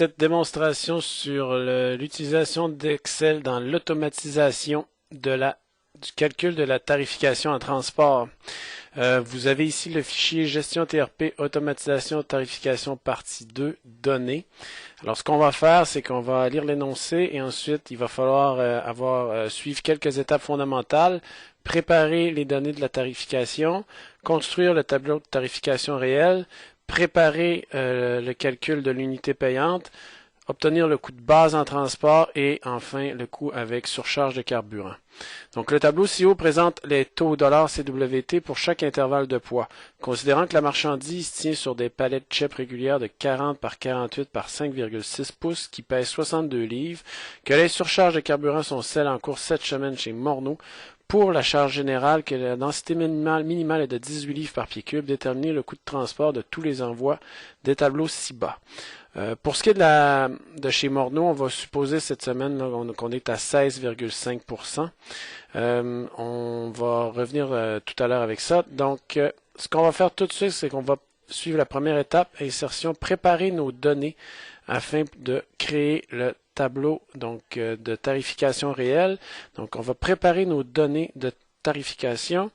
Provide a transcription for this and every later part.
cette démonstration sur l'utilisation d'Excel dans l'automatisation du calcul de la tarification en transport. Vous avez ici le fichier gestion TRP automatisation tarification partie 2 données. Alors ce qu'on va faire, c'est qu'on va lire l'énoncé et ensuite il va falloir suivre quelques étapes fondamentales, préparer les données de la tarification, construire le tableau de tarification réel, préparer le calcul de l'unité payante, obtenir le coût de base en transport et enfin le coût avec surcharge de carburant. Donc le tableau ci-haut présente les taux $CWT pour chaque intervalle de poids. Considérant que la marchandise tient sur des palettes chip régulières de 40 par 48 par 5,6 pouces qui pèsent 62 livres, que les surcharges de carburant sont celles en cours cette semaine chez Morneau, pour la charge générale, que la densité minimale est de 18 livres par pied cube, déterminer le coût de transport de tous les envois des tableaux ci-bas. Pour ce qui est de chez Morneau, on va supposer cette semaine qu'on est à 16,5 %. On va revenir tout à l'heure avec ça. Donc, ce qu'on va faire tout de suite, c'est qu'on va suivre la première étape, insertion, préparer nos données afin de créer le tableau de tarification réelle. Donc, on va préparer nos données de tarification.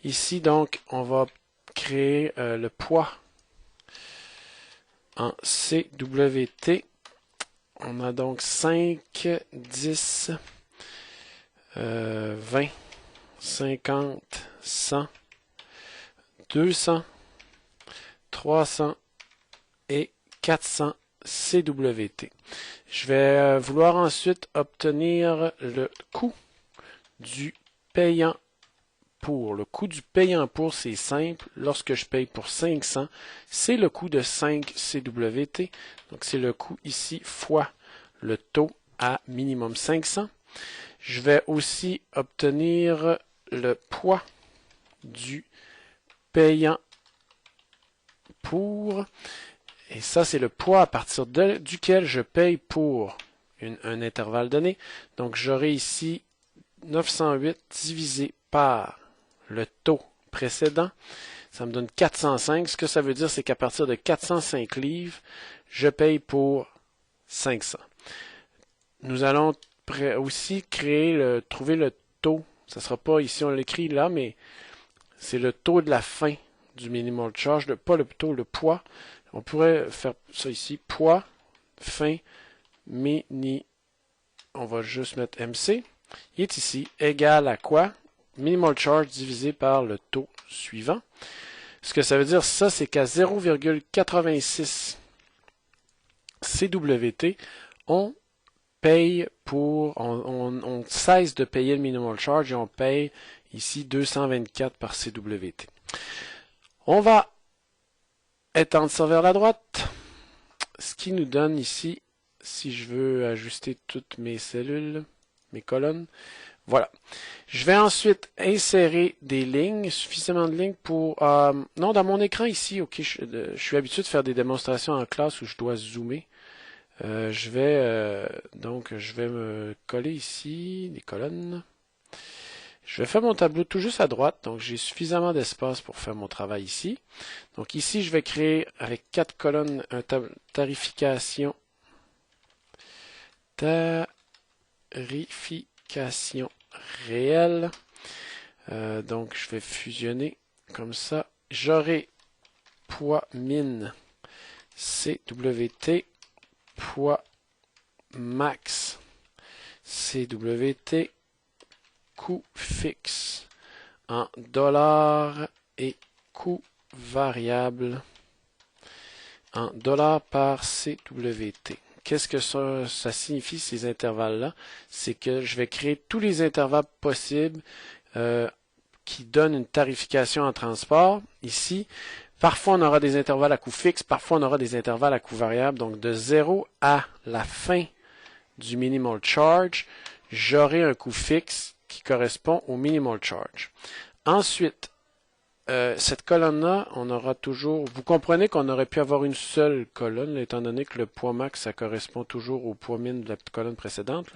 Ici, donc, on va créer le poids en CWT. On a donc 5, 10, 20, 50, 100, 200, 300 et 400 CWT. Je vais vouloir ensuite obtenir le coût du payant pour. Le coût du payant pour, c'est simple. Lorsque je paye pour 500, c'est le coût de 5 CWT. Donc, c'est le coût ici fois le taux à minimum 500. Je vais aussi obtenir le poids du payant pour. Et ça, c'est le poids à partir duquel je paye pour un intervalle donné. Donc, j'aurai ici 908 divisé par le taux précédent. Ça me donne 405. Ce que ça veut dire, c'est qu'à partir de 405 livres, je paye pour 500. Nous allons aussi trouver le taux. Ça ne sera pas ici, on l'écrit là, mais c'est le taux de la fin du minimal charge, pas le taux, le poids. On pourrait faire ça ici, poids, fin, mini, on va juste mettre MC. Il est ici, égal à quoi? Minimal charge divisé par le taux suivant. Ce que ça veut dire, ça, c'est qu'à 0,86 CWT, on paye on cesse de payer le minimal charge et on paye ici 224 par CWT. On va étendre ça vers la droite, ce qui nous donne ici, si je veux ajuster toutes mes cellules, mes colonnes, voilà. Je vais ensuite insérer des lignes, suffisamment de lignes pour... non, dans mon écran ici, ok, je suis habitué de faire des démonstrations en classe où je dois zoomer. Je vais me coller ici, des colonnes. Je vais faire mon tableau tout juste à droite, donc j'ai suffisamment d'espace pour faire mon travail ici. Donc ici, je vais créer avec 4 colonnes un tarification réelle. Donc je vais fusionner comme ça. J'aurai poids min CWT, poids max CWT, coût fixe en dollars et coût variable en dollars par CWT. Qu'est-ce que ça signifie, ces intervalles-là? C'est que je vais créer tous les intervalles possibles qui donnent une tarification en transport. Ici, parfois on aura des intervalles à coût fixe, parfois on aura des intervalles à coût variable. Donc de 0 à la fin du minimal charge, j'aurai un coût fixe qui correspond au minimal charge. Ensuite, cette colonne-là, on aura toujours... Vous comprenez qu'on aurait pu avoir une seule colonne, là, étant donné que le poids max, ça correspond toujours au poids min de la colonne précédente.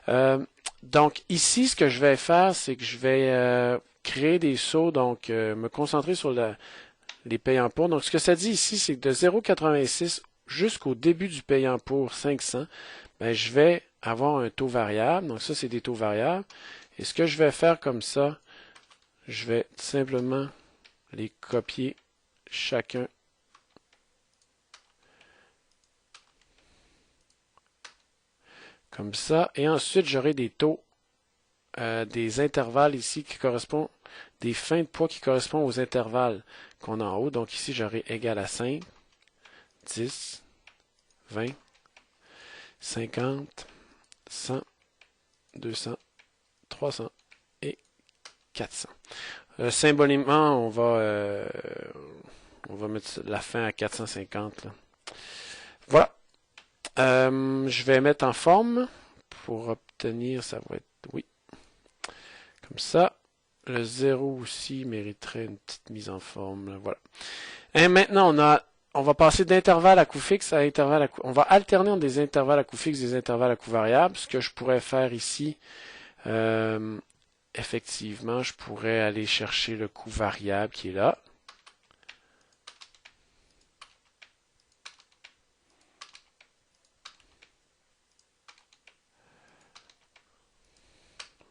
Là. Donc ici, ce que je vais faire, c'est que je vais créer des sauts, donc me concentrer sur les payants pour. Donc ce que ça dit ici, c'est que de 0,86 jusqu'au début du payant pour 500, ben, je vais avoir un taux variable. Donc ça, c'est des taux variables. Et ce que je vais faire comme ça, je vais tout simplement les copier chacun. Comme ça. Et ensuite, j'aurai des taux, des intervalles ici qui correspondent, des fins de poids qui correspondent aux intervalles qu'on a en haut. Donc ici, j'aurai égal à 5, 10, 20, 50, 100, 200, 300 et 400. Symboliquement, on va mettre la fin à 450. Là. Voilà. Je vais mettre en forme pour obtenir, ça va être, oui, comme ça. Le 0 aussi mériterait une petite mise en forme. Là, voilà. Et maintenant, on va passer d'intervalle à coût fixe à intervalle à coût. On va alterner entre des intervalles à coût fixe et des intervalles à coût variable. Ce que je pourrais faire ici, effectivement, je pourrais aller chercher le coût variable qui est là.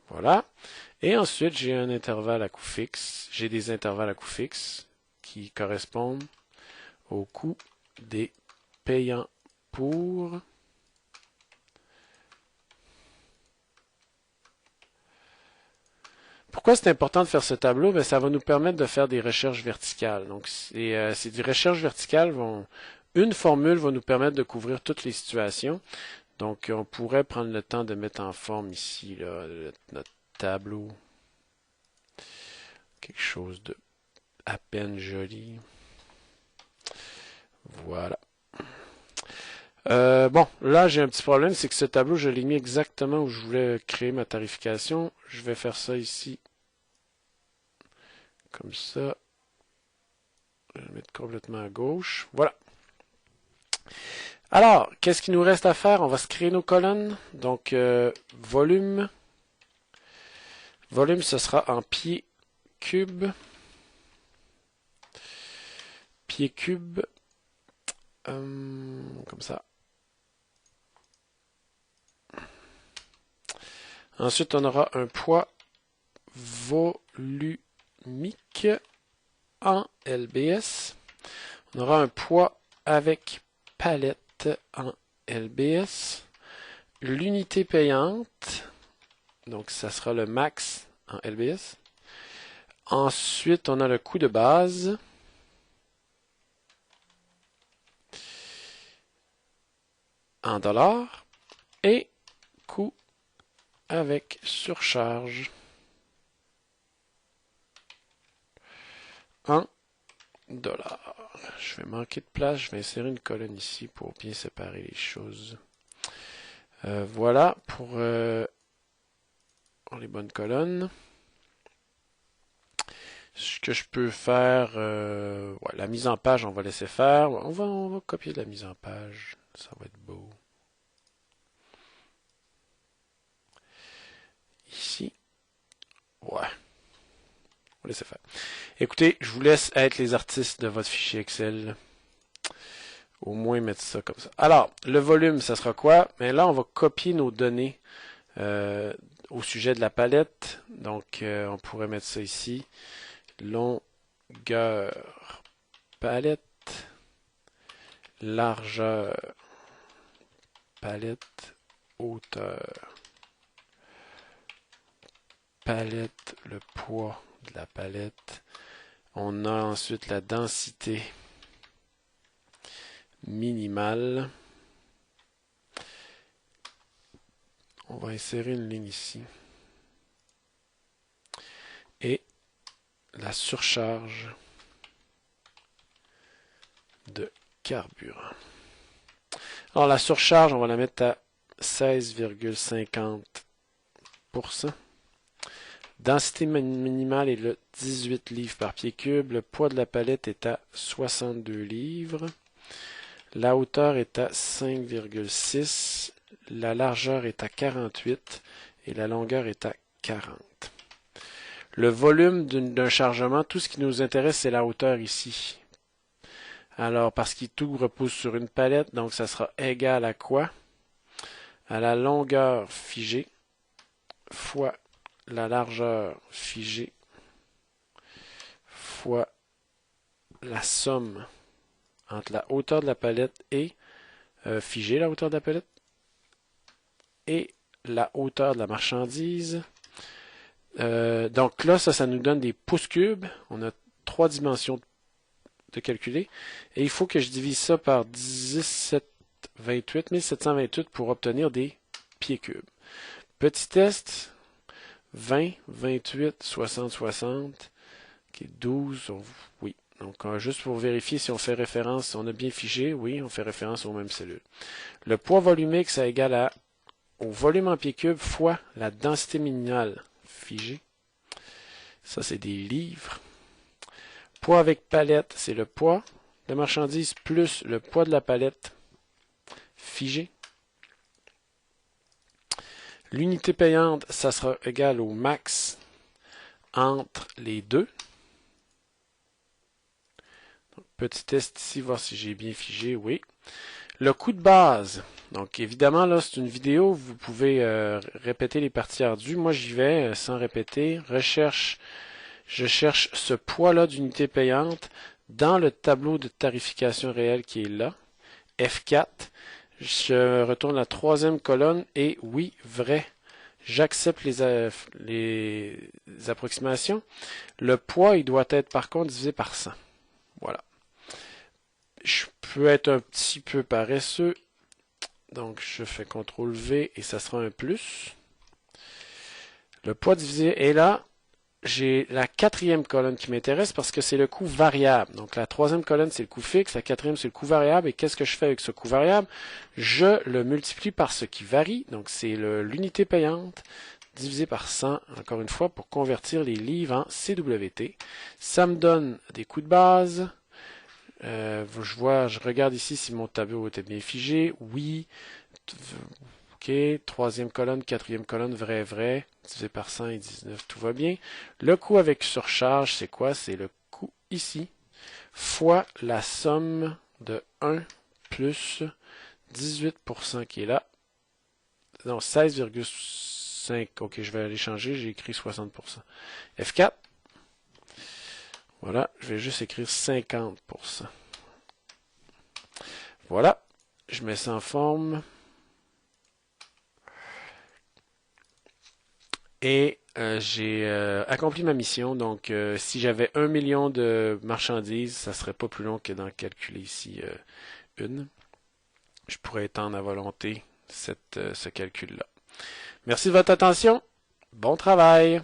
Voilà. Et ensuite, j'ai un intervalle à coût fixe. J'ai des intervalles à coût fixe qui correspondent au coût des payants pour. Pourquoi c'est important de faire ce tableau? Bien, ça va nous permettre de faire des recherches verticales. Donc, c'est des recherches verticales une formule va nous permettre de couvrir toutes les situations. Donc, on pourrait prendre le temps de mettre en forme ici là, notre tableau. Quelque chose de à peine joli. Voilà. Bon, là j'ai un petit problème, c'est que ce tableau, je l'ai mis exactement où je voulais créer ma tarification. Je vais faire ça ici. Comme ça. Je vais le mettre complètement à gauche. Voilà. Alors, qu'est-ce qu'il nous reste à faire? On va se créer nos colonnes. Donc, volume. Volume, ce sera en pieds cubes. Pieds cubes. Comme ça. Ensuite, on aura un poids volumique en LBS. On aura un poids avec palette en LBS. L'unité payante, donc ça sera le max en LBS. Ensuite, on a le coût de base. En dollars. Et coût avec surcharge en dollars. Je vais manquer de place. Je vais insérer une colonne ici pour bien séparer les choses. Voilà pour les bonnes colonnes. Ce que je peux faire, ouais, la mise en page, on va laisser faire. On va copier la mise en page. Ça va être beau. Ici. Ouais. On va laisser faire. Écoutez, je vous laisse être les artistes de votre fichier Excel. Au moins mettre ça comme ça. Alors, le volume, ça sera quoi? Mais là, on va copier nos données au sujet de la palette. Donc, on pourrait mettre ça ici. Longueur palette. Largeur palette. Hauteur palette. Le poids de la palette. On a ensuite la densité minimale. On va insérer une ligne ici. Et la surcharge de carburant. Alors la surcharge, on va la mettre à 16,50%. Densité minimale est de 18 livres par pied cube. Le poids de la palette est à 62 livres. La hauteur est à 5,6. La largeur est à 48 et la longueur est à 40. Le volume d'un chargement, tout ce qui nous intéresse, c'est la hauteur ici. Alors, parce que tout repose sur une palette, donc ça sera égal à quoi? À la longueur figée fois la largeur figée fois la somme entre la hauteur de la palette et figée, la hauteur de la palette, et la hauteur de la marchandise. Donc là, ça nous donne des pouces cubes. On a 3 dimensions de calculer. Et il faut que je divise ça par 1728 pour obtenir des pieds cubes. Petit test, 20, 28, 60, 60, okay, 12, oui. Donc, juste pour vérifier si on fait référence, on a bien figé, oui, on fait référence aux mêmes cellules. Le poids volumique, ça égale au volume en pieds cubes fois la densité minimale figée. Ça, c'est des livres. Poids avec palette, c'est le poids de marchandise plus le poids de la palette figée. L'unité payante, ça sera égal au max entre les deux. Donc, petit test ici, voir si j'ai bien figé, oui. Le coût de base, donc évidemment là c'est une vidéo, vous pouvez répéter les parties ardues. Moi j'y vais sans répéter. Je cherche ce poids-là d'unité payante dans le tableau de tarification réelle qui est là, F4. Je retourne à la troisième colonne et oui, vrai. J'accepte les approximations. Le poids, il doit être par contre divisé par 100. Voilà. Je peux être un petit peu paresseux. Donc, je fais CTRL V et ça sera un plus. Le poids divisé est là. J'ai la quatrième colonne qui m'intéresse parce que c'est le coût variable. Donc, la troisième colonne, c'est le coût fixe. La quatrième, c'est le coût variable. Et qu'est-ce que je fais avec ce coût variable? Je le multiplie par ce qui varie. Donc, c'est l'unité payante divisé par 100, encore une fois, pour convertir les livres en CWT. Ça me donne des coûts de base. Je regarde ici si mon tableau était bien figé. Oui. OK. Troisième colonne, quatrième colonne, vrai, vrai. Divisé par 100 et 19, tout va bien. Le coût avec surcharge, c'est quoi? C'est le coût ici, fois la somme de 1 plus 18% qui est là. Non, 16,5. OK, je vais aller changer. J'ai écrit 60%. F4. Voilà, je vais juste écrire 50%. Voilà, je mets ça en forme. Et j'ai accompli ma mission. Donc, si j'avais 1 million de marchandises, ça serait pas plus long que d'en calculer ici une. Je pourrais étendre à volonté ce calcul-là. Merci de votre attention. Bon travail.